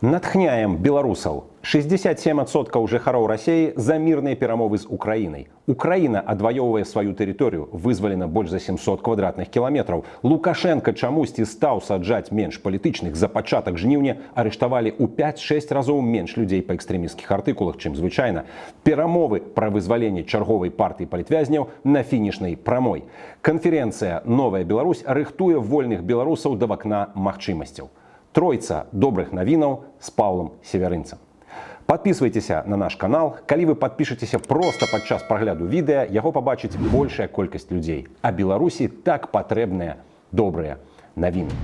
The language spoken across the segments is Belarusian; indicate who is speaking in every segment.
Speaker 1: Натхняем беларусаў. 67% жыхароў Расіі за мірныя перамовы з Украінай. Украіна адваёўвае сваю тэрыторыю, вызвалена больш за 700 квадратных кіламетраў. Лукашенко чамусьці стаў саджаць менш палітычных. За пачатак жніўня арыштавалі ў 5-6 разоў менш людзей па экстрэмісцкіх артыкулах, чым звычайна. Перамовы пра вызваленне чарговай партыі палітвязняў на фінішнай прамой. Канферэнцыя «Новая Беларусь» рыхтуе вольных беларусаў да вакна магчымасцяў. Тройца добрых навінаў з Паўлам Северынцам. Подписывайтеся на наш канал. Калі вы подпішецеся проста падчас прагляду відэа, яго пабачыць большая колькасць людзей. А Беларусі так патрэбныя добрыя навіны.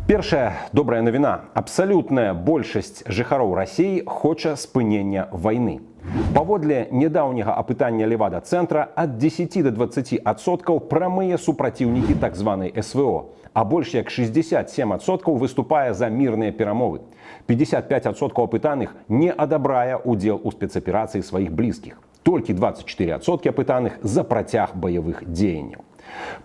Speaker 1: Першая добрая навіна. Абсалютная большасць жыхароў Расіі хоча спынення вайны. Паводле нядаўняга апытання Левада-цэнтра ад 10 до 20% прамыя супраціўнікі так званай СВО, а больш як 67% выступае за мірныя перамовы. 55% апытаных не адабрае удзел у спецаперацыі сваіх блізкіх. Толькі 24% апытаных за працяг баявых дзеянняў.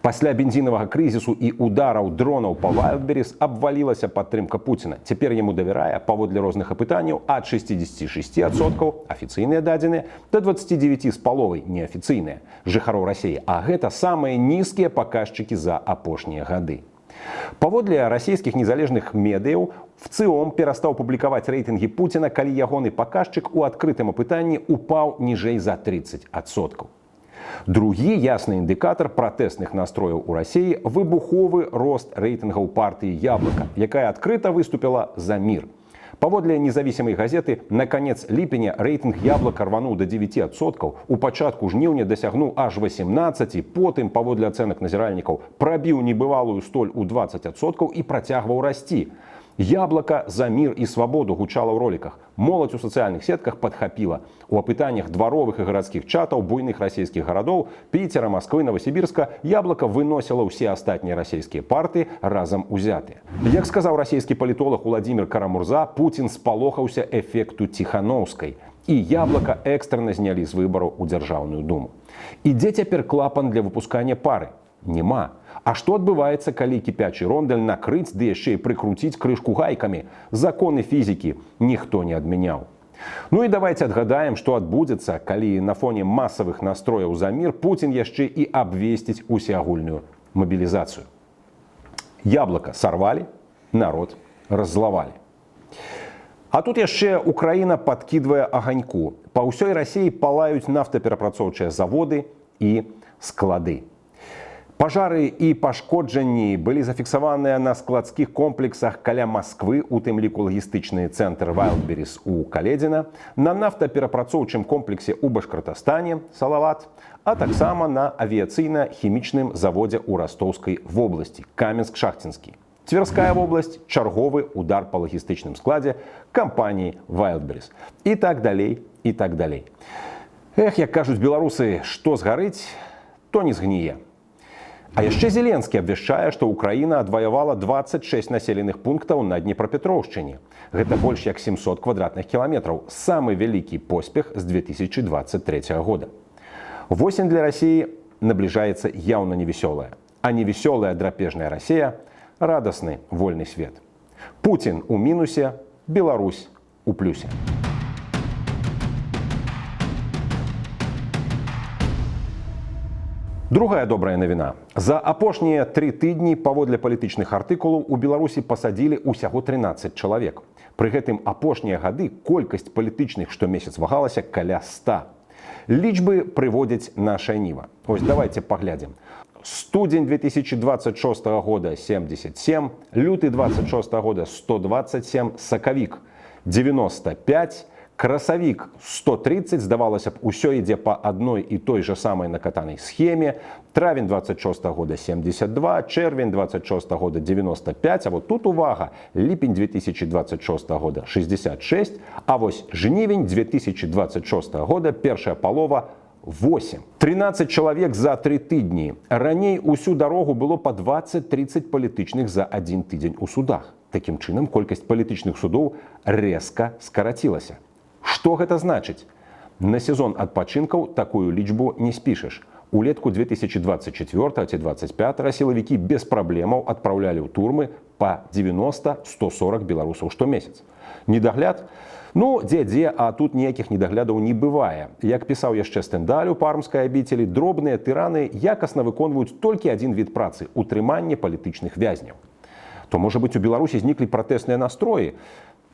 Speaker 1: Пасля бензінавага крызісу і удараў дронаў па Вайлдберріс абвалілася падтрымка Пуціна. Цяпер яму давярае, паводле розных апытанняў, ад 66% афіцыйныя дадзеныя да 29,5% неафіцыйныя жыхароў Расіі. А гэта самыя нізкія паказчыкі за апошнія гады. Паводле расійскіх незалежных медыяў, ВЦИОМ перастаў публікаваць рэйтынгі Пуціна, калі ягоны паказчык у адкрытым апытанні упаў ніжэй за 30%. Другі ясны індыкатар пратэсных настрояў у Расіі – выбуховы рост рэйтынгаў партыі «Яблока», якая адкрыта выступіла за мір. Паводле независимай газеты, на канец ліпеня рэйтынг «Яблока» рвануў да 9%, у пачатку жніўня дасягнуў аж 18%, потым, паводле ацэнак назіральнікаў, прабіў небывалую столь у 20% і працягваў расці. «Яблоко за мир и свободу» гучала ў роликах. Моладзь у сацыяльных сетках падхапіла. У апытаннях дваровых і гарадскіх чатаў буйных расійскіх гарадоў Піцера, Масквы, Новосибірска «Яблоко» выносіла ўсе астатнія расійскія партыі разам узятыя. Як сказаў расійскі палітолог Уладзімір Карамурза, Пуцін спалохаўся эфекту Ціханаўскай. І «Яблоко» экстрана знялі з выбараў у Дзяржаўную думу. Ідзе цяпер клапан для выпускання пары? Нема. А што адбываецца, калі кіпячы рондаль накрыць, ды яшчэ і прыкруціць крышку гайкамі? Законы фізікі ніхто не адмяняў. Ну і давайте адгадаем, што адбудзецца, калі на фоне масавых настрояў за мір Пуцін яшчэ і абвесціць усеагульную мабілізацыю. «Яблоко» сарвалі, народ раззлавалі. А тут яшчэ Украіна падкідвае аганьку. Па ўсёй Расіі палаюць нафтаперапрацоўчыя заводы і склады. Пажары і пашкоджанні былі зафіксаваныя на складскіх комплексах каля Масквы, у тым ліку лагістычны цэнтр Вайлдберріс у Каледзіна, на нафтаперапрацоўчым комплексе ў Башкартастане, Салават, а таксама на авіяцыйна-хімічным заводзе ў Растоўскай вобласці, Каменск-Шахцінскі. Тверская вобласць, чарговы удар па лагістычным складзе кампаніі Вайлдберріс. І так далей, і так далей. Эх, як кажуць беларусы, што згарыць, то не згніе. А яшчэ Зеленскі абвяшчае, што Украіна адваявала 26 населеных пунктаў на Днепрапетроўшчыне. Гэта больш як 700 квадратных кіламетраў. Самы вялікі поспех з 2023 года. Восень для Расіі набліжаецца яўна невесёлая. А невесёлая драпежная Расія – радасны вольны свет. Пуцін у мінусе, Беларусь у плюсе. Другая добрая навіна. За апошнія 3 тыдні паводле палітычных артыкулаў у Беларусі пасадзілі ўсяго 13 чалавек. Пры гэтым апошнія гады колькасць палітычных штомесяц вагалася каля 100. Лічбы прыводзяць наша Ніва. Ось давайте паглядзім. Студзень 2026 года 77, люты 26 года 127, сакавік 95, красавік 130, здавалася б, усё ідзе па адной і той жа самай накатанай схеме. Травень 26 года 72, чэрвень 26 года 95, а вот тут увага, ліпень 2026 года 66, а вось жнівень 2026 года першая палова 8. 13 чалавек за 3 тыдні. Раней усю дарогу было па 20-30 палітычных за один тыдзень у судах. Такім чынам, колькасць палітычных судоў рэзка скарацілася. Што гэта значыць? На сезон адпачынкаў такую лічбу не спішаш. Улетку 2024-2025 силовики без проблемаў адпраўлялі ў турмы по 90-140 беларусаў штомесяц. Недагляд? Ну, дзе-дзе, а тут ніякіх недаглядаў не бывае. Як пісаў яшчэ Стендаль у пармскай абіцелі, дробныя тыраны якасна выконваюць толькі адзін від працы – утрыманне палітычных вязняў. То, можа быць, у Беларусі зніклі пратэсныя настроі?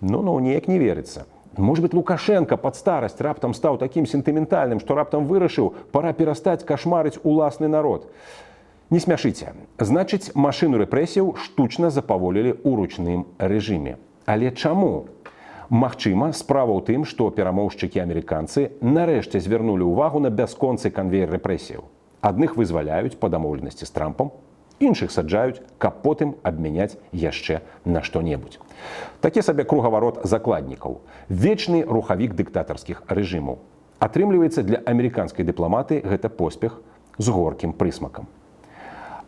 Speaker 1: Ну, неяк не верыцца. Может быть, Лукашенко под старость раптам стаў таким сентыментальным, што раптам вырашыў, пора перастаць кашмарыць уласны народ. Не смяшыце. Значыць, машыну рэпрэсіяў штучна запаволілі ў ручным рэжыме. Але чаму? Магчыма, справа ў тым, што перамоўшчыкі-амерыканцы нарэшце звярнулі ўвагу на бясконцы канвеер рэпрэсіяў. Адных вызваляюць па дамоўленасці з Трампам, іншых саджаюць, каб потым абмяняць яшчэ на што-небудзь. Такі сабе кругаварот закладнікаў. Вечны рухавік дыктатарскіх рэжымаў. Атрымліваецца, для амерыканскай дыпламаты гэта поспех з горкім прысмакам.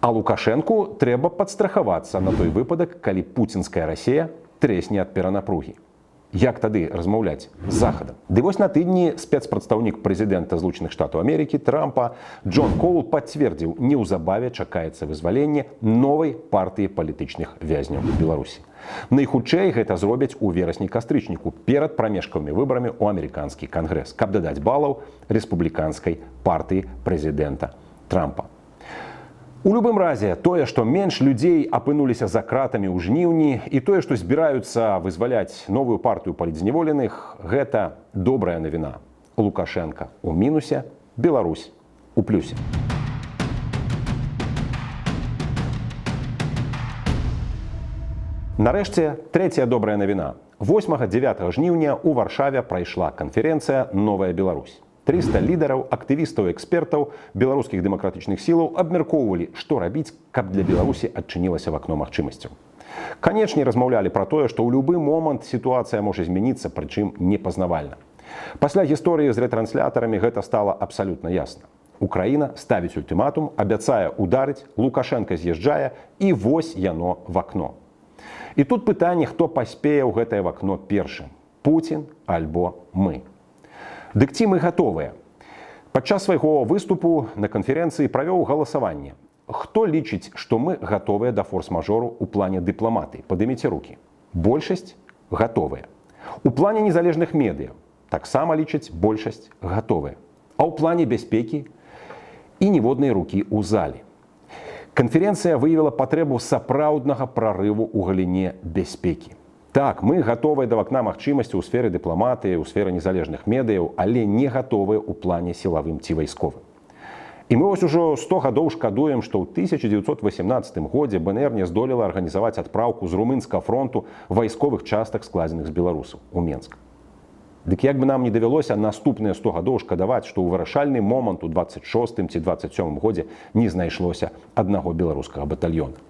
Speaker 1: А Лукашэнку трэба падстрахавацца на той выпадак, калі пуцінская Расія трэсне ад перанапругі. Як тады размаўляць з Захадам? Ды вось на тыдні спецпрадстаўнік прэзідэнта Злучаных Штатаў Амерыкі Трампа Джон Коул пацвердзіў, неўзабаве чакаецца вызваленне новай партыі палітычных вязняў Беларусі. Найхутчэй гэта зробяць у верасні-кастрычніку перад прамежкавымі выбарамі ў амерыканскі кангрэс, каб дадаць балаў рэспубліканскай партыі прэзідэнта Трампа. У любым разе, тое, што менш людзей апынуліся за кратамі ў жніўні, і тое, што збіраюцца вызваляць новую партыю палітзняволеных, гэта добрая навіна. Лукашенка ў мінусе, Беларусь у плюсе. Нарэшце, трэцяя добрая навіна. 8-9 жніўня ў Варшаве прайшла канферэнцыя «Новая Беларусь». 300 лідараў, актывістаў і экспертаў беларускіх дэмакратычных сілаў абмяркоўвалі, што рабіць, каб для Беларусі адчынілася вакно магчымасцяў. Канечне, размаўлялі пра тое, што ў любы момант сітуацыя можа змяніцца, прычым непазнавальна. Пасля гісторыі з рэтрансляторамі гэта стала абсалютна ясна. Украіна ставіць ультыматум, абяцае ударыць, Лукашенко з'язджае, і вось яно в акно. І тут пытанне, хто паспее ў гэтае вакно першым – Пуцін альбо мы. Дык ці мы гатовыя? Падчас свайго выступу на канферэнцыі правёў галасаванне. Хто лічыць, што мы гатовыя да форс-мажору ў плане дыпламатыі? Падыміце рукі. Большасць гатовыя. У плане незалежных медыяў таксама лічаць большасць гатовыя. А ў плане бяспекі і ніводнай рукі ў залі. Канферэнцыя выявіла патрэбу сапраўднага прарыву ў галіне бяспекі. Так, мы гатовыя да вакна магчымасці ў сферы дыпламатыі, ў сферы незалежных медыяў, але не гатовыя ў плане сілавым ці вайсковым. І мы вось ужо 100 гадоў шкадуем, што ў 1918 годзе БНР не здолела арганізаваць адпраўку з румынскага фронту вайсковых частак, складзеных з беларусаў у Менск. Дык як бы нам не давялося наступныя 100 гадоў шкадаваць, што ў вырашальны момант у 26 ці 27 годзе не знайшлося аднаго беларускага батальёна.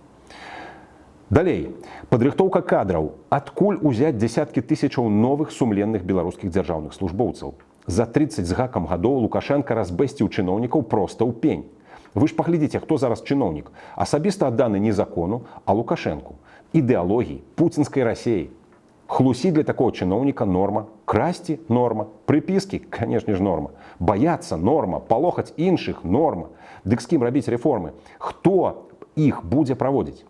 Speaker 1: Далей, падрыхтоўка кадраў. Адкуль узяць дзесяткі тысячаў новых сумленных беларускіх дзяржаўных службоўцаў? За 30 з гакам гадоў Лукашенко разбэсціў чыноўнікаў проста ў пень. Вы ж паглядзіце, хто зараз чыноўнік. Асабіста адданы не закону, а Лукашенку. Ідэалогіі, пуцінскай Расіі. Хлусіць для такого чыноўніка норма. Красці – норма. Прыпіскі – канешне ж норма. Баяцца – норма. Палохаць іншых – норма. Дык з кім рабіць рэформы? Хто іх будзе праводзіць?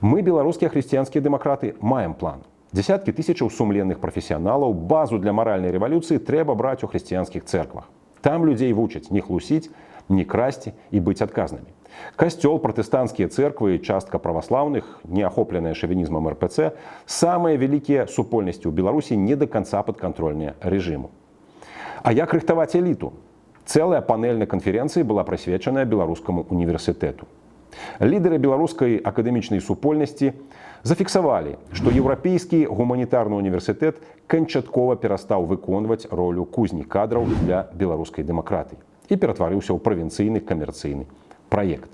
Speaker 1: Мы, беларускія хрысціянскія дэмакраты, маем план. Дзесяткі тысячаў сумленных прафесіяналаў, базу для маральнай рэвалюцыі трэба браць у хрысціянскіх цэрквах. Там людзей вучаць не хлусіць, не красці і быць адказнымі. Касцёл, пратэстанцкія цэрквы і частка праваслаўных, не ахопленая шавінізмам РПЦ, самыя вялікія супольнасці ў Беларусі не да канца падкантрольныя рэжыму. А як рыхтаваць эліту? Цэлая панель на канферэнцыі была прысвечаная беларускаму універсітэту. Лідары беларускай акадэмічнай супольнасці зафіксавалі, што еўрапейскі гуманітарны універсітэт канчаткова перастаў выконваць ролю кузні кадраў для беларускай дэмакратыі і ператварыўся ў правінцыйны камерцыйны праект.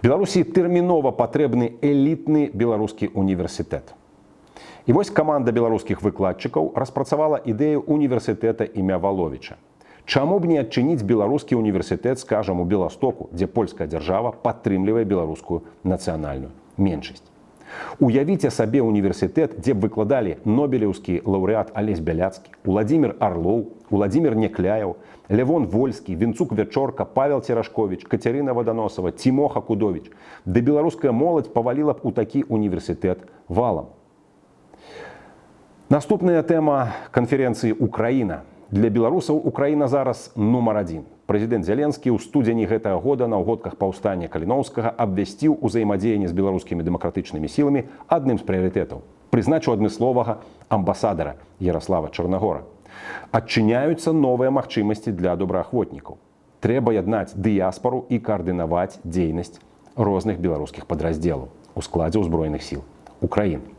Speaker 1: Беларусі тэрмінова патрэбны элітны беларускі універсітэт. І вось каманда беларускіх выкладчыкаў распрацавала ідэю універсітэта імя Валовіча. Чаму б не адчыніць беларускі універсітэт, скажам, у Беластоку, дзе польская дзяржава падтрымлівае беларускую нацыянальную меншасць? Уявіце сабе універсітэт, дзе б выкладалі нобелеўскі лаўрэат Алесь Бяляцкі, Уладзімір Арлоў, Уладзімір Некляеў, Лявон Вольскі, Вінцук Вячорка, Павел Церашковіч, Кацярына Ваданосава, Цімоха Кудовіч. Ды беларуская моладзь паваліла б у такі універсітэт валам. Наступная тэма канферэнцыі «Украіна». Для беларусаў Украіна зараз нумар адзін. Прэзідэнт Зеленскі ў студзені гэтага года на ўгодках паўстання Каліноўскага абвясціў узаемадзеянне з беларускімі дэмакратычнымі сіламі адным з прыярытэтаў. Прызначыў адмысловага амбасадара Ярослава Чарнагора. Адчыняюцца новыя магчымасці для добраахвотнікаў. Трэба яднаць дыяспару і каардынаваць дзейнасць розных беларускіх падраздзелаў у складзе ўзброеных сіл Украіны.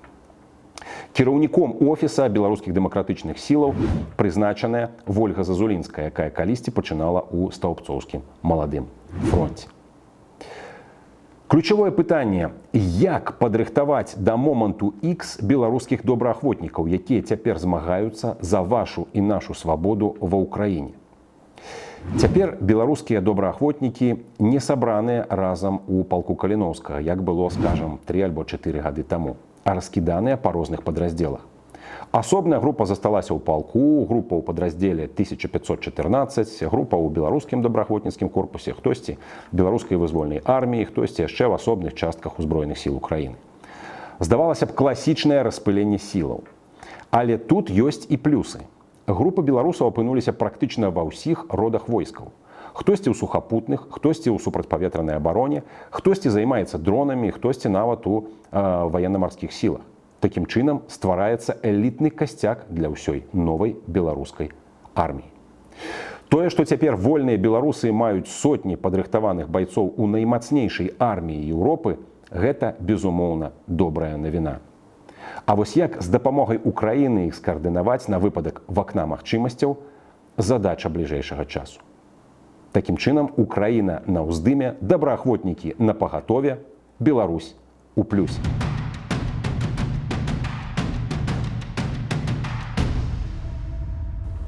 Speaker 1: Кіраўніком офіса беларускіх дэмакратычных сілаў прызначаная Вольга Зазулінская, якая калісьці пачынала ў стаўбцоўскім маладым фронце. Ключавое пытанне, як падрыхтаваць да моманту X беларускіх добраахвотнікаў, якія цяпер змагаюцца за вашу і нашу свабоду ва ўкраіне. Цяпер беларускія добраахвотнікі не сабраныя разам у палку Каліноўскага, як было, скажам, 3 альбо 4 гады таму, а раскіданыя па розных падраздзелах. Асобная група засталася ў палку, група ў падраздзеле 1514, група ў беларускім добраахвотніцкім корпусе, хтосьці беларускай вызвольнай арміі, хтосьці яшчэ в асобных частках узброеных сіл Украіны. Здавалася б, класічнае распыленне сілаў. Але тут ёсць і плюсы. Групы беларусаў апынуліся практычна ва ўсіх родах войскаў. Хтосьці ў сухапутных, хтосьці ў супрацьпаветранай абароне, хтосьці займаецца дронамі, хтосьці нават у ваенна-марскіх сілах. Такім чынам ствараецца элітны касцяк для ўсёй новай беларускай арміі. Тое, што цяпер вольныя беларусы маюць сотні падрыхтаваных байцоў у наймацнейшай арміі Еўропы, гэта, безумоўна, добрая навіна. А вось як з дапамогай Украіны іх скаардынаваць на выпадак вакна магчымасцяў – задача бліжэйшага часу. Такім чынам, Украіна на ўздыме, добраахвотнікі на пагатове, Беларусь у плюсе.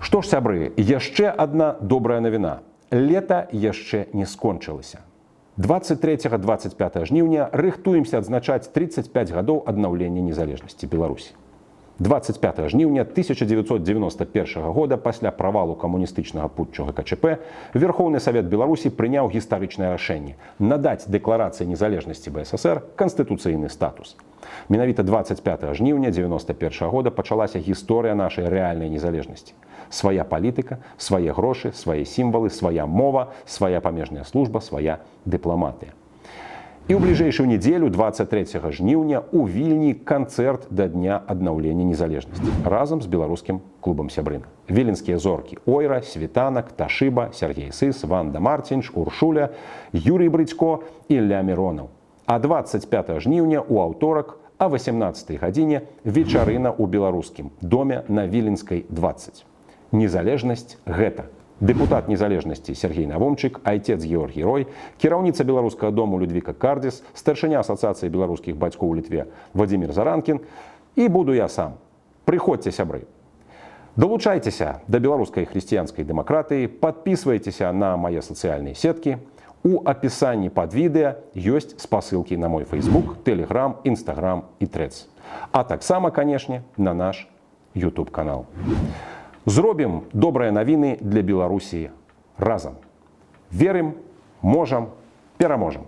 Speaker 1: Што ж, сябры, яшчэ адна добрая навіна. Лета яшчэ не скончылася. 23-25 жніўня рыхтуемся адзначаць 35 гадоў аднаўлення незалежнасці Беларусі. 25 жніўня 1991 года пасля правалу камуністычнага путчу ГКЧП Верхоўны Савет Беларусі прыняў гістарычнае рашэнне надаць дэкларацыі незалежнасці БССР канстытуцыйны статус. Менавіта 25 жніўня 1991 года пачалася гісторыя нашай рэальнай незалежнасці. Свая палітыка, свае грошы, свае сімвалы, свая мова, свая памежная служба, свая дыпламатыя. І ў бліжэйшую нядзелю, 23 жніўня, у Вільні канцэрт да дня аднаўлення незалежнасці разам з беларускім клубам сябрына. Віленскія зоркі Ойра, Світанак, Ташыба, Сергей Сыс, Ванда Марцінш, Уршуля, Юрый Брыцько і Ілля Міронаў. А 25 жніўня у аўторак а 18 гадзіне вечарына ў беларускім доме на Віленскай 20. Незалежнасць гэта. Дэпутат незалежнасці Сергей Навомчык, айцец Георгій Рой, кіраўніца беларускага дому Людвіка Кардзіс, старшыня асацыяцыі беларускіх бацькоў у Літве Владзімір Заранкін і буду я сам. Прыходзьце, сябры. Далучайцеся да беларускай хрысціянскай дэмакратыі, падпісвайцеся на мае сацыяльныя сеткі. У апісанні пад відэа ёсць спасылкі на мой Facebook, Telegram, Instagram і Threads. А таксама, канешне, на наш YouTube канал. Зробім добрыя навіны для Беларусі разам. Верым, можам, пераможам.